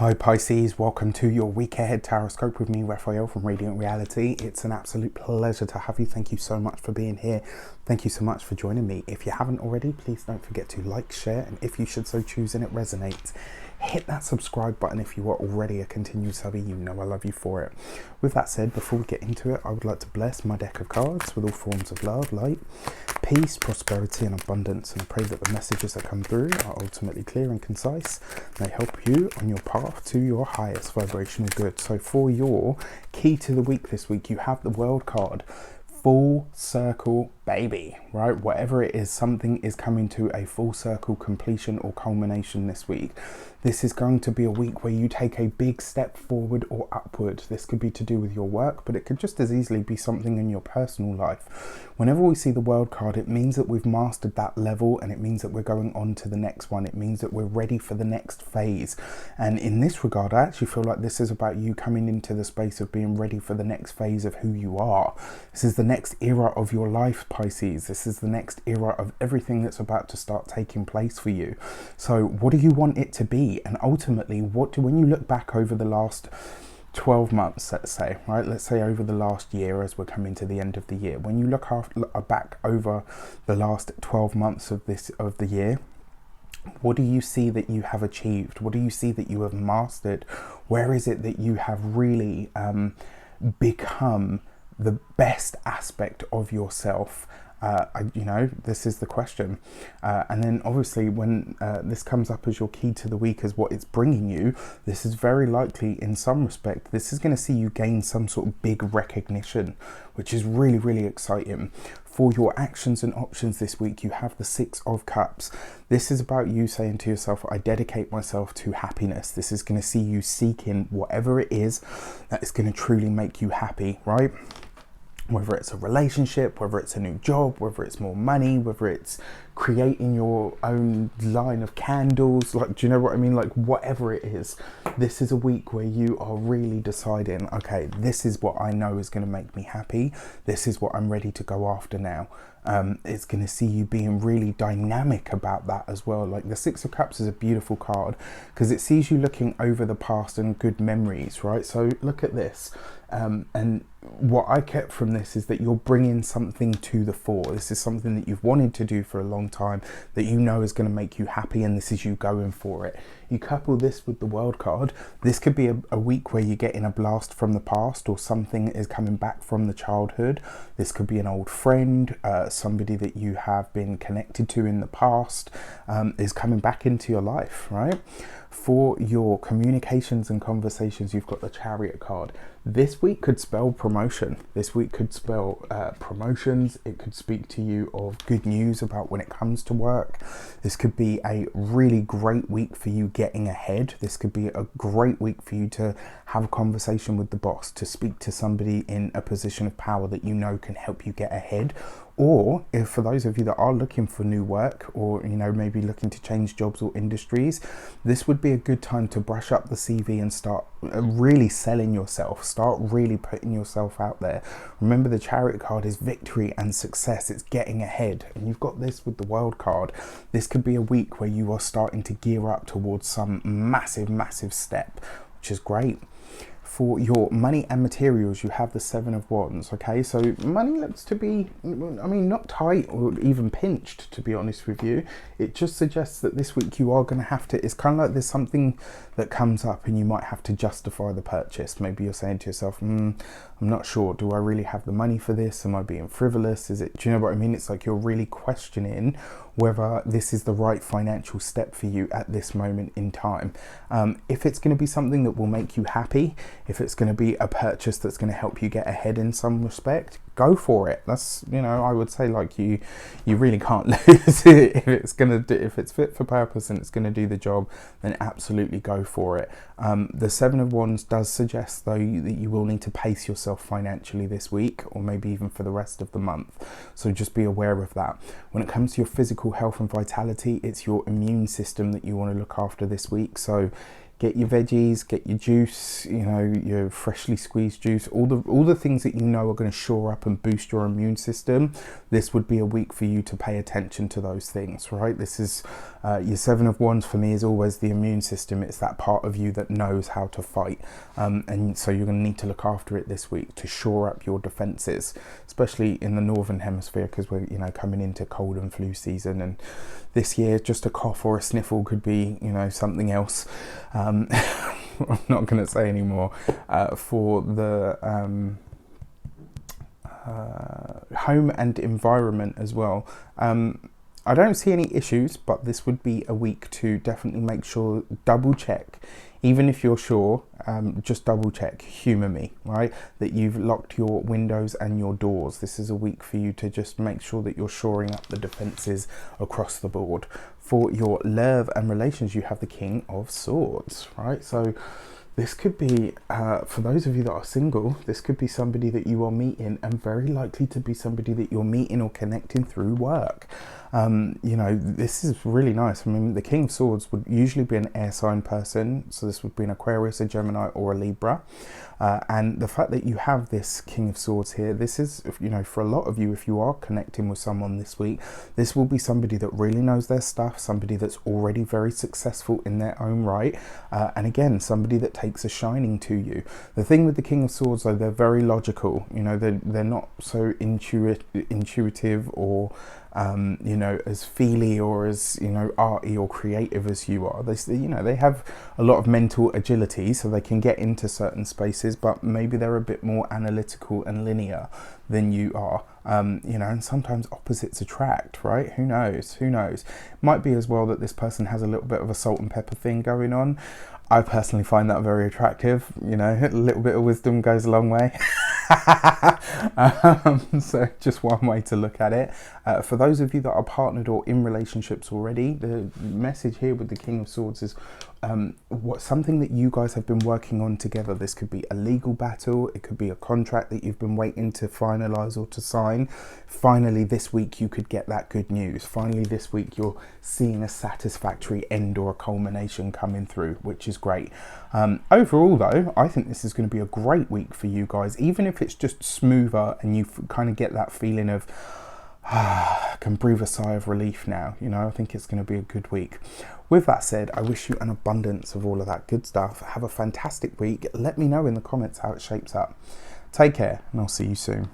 Hi Pisces, welcome to your week ahead taroscope with me, Raphael from Reydiant Reality. It's an absolute pleasure to have you. Thank you so much for being here. Thank you so much for joining me. If you haven't already, please don't forget to like, share, and if you should so choose and it resonates, hit that subscribe button. If you are already a continued subby, you know I love you for it. With that said, before we get into it, I would like to bless my deck of cards with all forms of love, light, peace, prosperity, and abundance. And I pray that the messages that come through are ultimately clear and concise. They help you on your path to your highest vibrational good. So for your key to the week this week, you have the World card. Full circle, baby, right? Whatever it is, something is coming to a full circle completion or culmination this week. This is going to be a week where you take a big step forward or upward. This could be to do with your work, but it could just as easily be something in your personal life. Whenever we see the World card, it means that we've mastered that level, and it means that we're going on to the next one. It means that we're ready for the next phase. And in this regard, I actually feel like this is about you coming into the space of being ready for the next phase of who you are. This is the next era of your life, Pisces. This is the next era of everything that's about to start taking place for you. So what do you want it to be? And ultimately, when you look back over the last 12 months, let's say, right? Let's say over the last year, as we're coming to the end of the year, when you look back over the last 12 months of the year, what do you see that you have achieved? What do you see that you have mastered? Where is it that you have really become the best aspect of yourself? This is the question. And then obviously when this comes up as your key to the week as what it's bringing you, this is very likely in some respect, this is going to see you gain some sort of big recognition, which is really, really exciting. For your actions and options this week, you have the Six of Cups. This is about you saying to yourself, I dedicate myself to happiness. This is going to see you seeking whatever it is that is going to truly make you happy, right? Whether it's a relationship, whether it's a new job, whether it's more money, whether it's creating your own line of candles, like, do you know what I mean? Like, whatever it is, this is a week where you are really deciding, okay, this is what I know is going to make me happy. This is what I'm ready to go after now. It's going to see you being really dynamic about that as well. Like, the Six of Cups is a beautiful card because it sees you looking over the past and good memories, right? So look at this. And what I kept from this is that you're bringing something to the fore. This is something that you've wanted to do for a long time, that you know is going to make you happy, and this is you going for it. You couple this with the World card, this could be a week where you're getting a blast from the past, or something is coming back from the childhood. This could be an old friend, somebody that you have been connected to in the past is coming back into your life, right? For your communications and conversations, you've got the Chariot card. This week could spell promotion. This week could spell promotions. It could speak to you of good news about when it comes to work. This could be a really great week for you getting ahead. This could be a great week for you to have a conversation with the boss, to speak to somebody in a position of power that you know can help you get ahead. Or if for those of you that are looking for new work, or maybe looking to change jobs or industries, this would be a good time to brush up the CV and start really selling yourself, start really putting yourself out there. Remember, the Chariot card is victory and success. It's getting ahead, and you've got this with the World card. This could be a week where you are starting to gear up towards some massive step, which is great. For your money and materials, you have the Seven of Wands. Okay, so money looks to be, not tight or even pinched, to be honest with you. It just suggests that this week you are going to have to, it's kind of like there's something that comes up and you might have to justify the purchase. Maybe you're saying to yourself, I'm not sure, do I really have the money for this? Am I being frivolous? Do you know what I mean? It's like you're really questioning whether this is the right financial step for you at this moment in time. If it's going to be something that will make you happy, if it's going to be a purchase that's going to help you get ahead in some respect, go for it. That's, I would say, like, you really can't lose it. If it's fit for purpose and it's going to do the job, then absolutely go for it. The Seven of Wands does suggest, though, that you will need to pace yourself financially this week, or maybe even for the rest of the month. So just be aware of that. When it comes to your physical health and vitality, it's your immune system that you want to look after this week. So get your veggies, get your juice, you know, your freshly squeezed juice, all the things that you know are going to shore up and boost your immune system. This would be a week for you to pay attention to those things, right? This is your Seven of Wands for me is always the immune system. It's that part of you that knows how to fight, and so you're going to need to look after it this week to shore up your defenses, especially in the northern hemisphere, because we're, you know, coming into cold and flu season, and this year just a cough or a sniffle could be, you know, something else. I'm not going to say anymore. For the home and environment as well, I don't see any issues, but this would be a week to definitely make sure, double check, even if you're sure, just double check, humour me, right, that you've locked your windows and your doors. This is a week for you to just make sure that you're shoring up the defences across the board. For your love and relations, you have the King of Swords, right? So this could be, for those of you that are single, this could be somebody that you are meeting, and very likely to be somebody that you're meeting or connecting through work. You know, this is really nice. I mean, the King of Swords would usually be an air sign person, so this would be an Aquarius, a Gemini, or a Libra. And the fact that you have this King of Swords here, this is, you know, for a lot of you, if you are connecting with someone this week, this will be somebody that really knows their stuff, somebody that's already very successful in their own right, and again, somebody that takes a shining to you. The thing with the King of Swords, though, they're very logical. You know, they're not so intuitive or you know, as feely or as, you know, arty or creative as you are. They, you know, they have a lot of mental agility, so they can get into certain spaces, but maybe they're a bit more analytical and linear than you are. You know, and sometimes opposites attract, right? Who knows? Who knows? Might be as well that this person has a little bit of a salt and pepper thing going on. I personally find that very attractive. You know, a little bit of wisdom goes a long way. So just one way to look at it. For those of you that are partnered or in relationships already, the message here with the King of Swords is something that you guys have been working on together. This could be a legal battle, it could be a contract that you've been waiting to finalize or to sign. Finally this week you could get that good news. Finally this week you're seeing a satisfactory end or a culmination coming through, which is great. Overall though, I think this is going to be a great week for you guys, even if it's just smoother and you kind of get that feeling of I can breathe a sigh of relief now. You know, I think it's going to be a good week. With that said, I wish you an abundance of all of that good stuff. Have a fantastic week. Let me know in the comments how it shapes up. Take care, and I'll see you soon.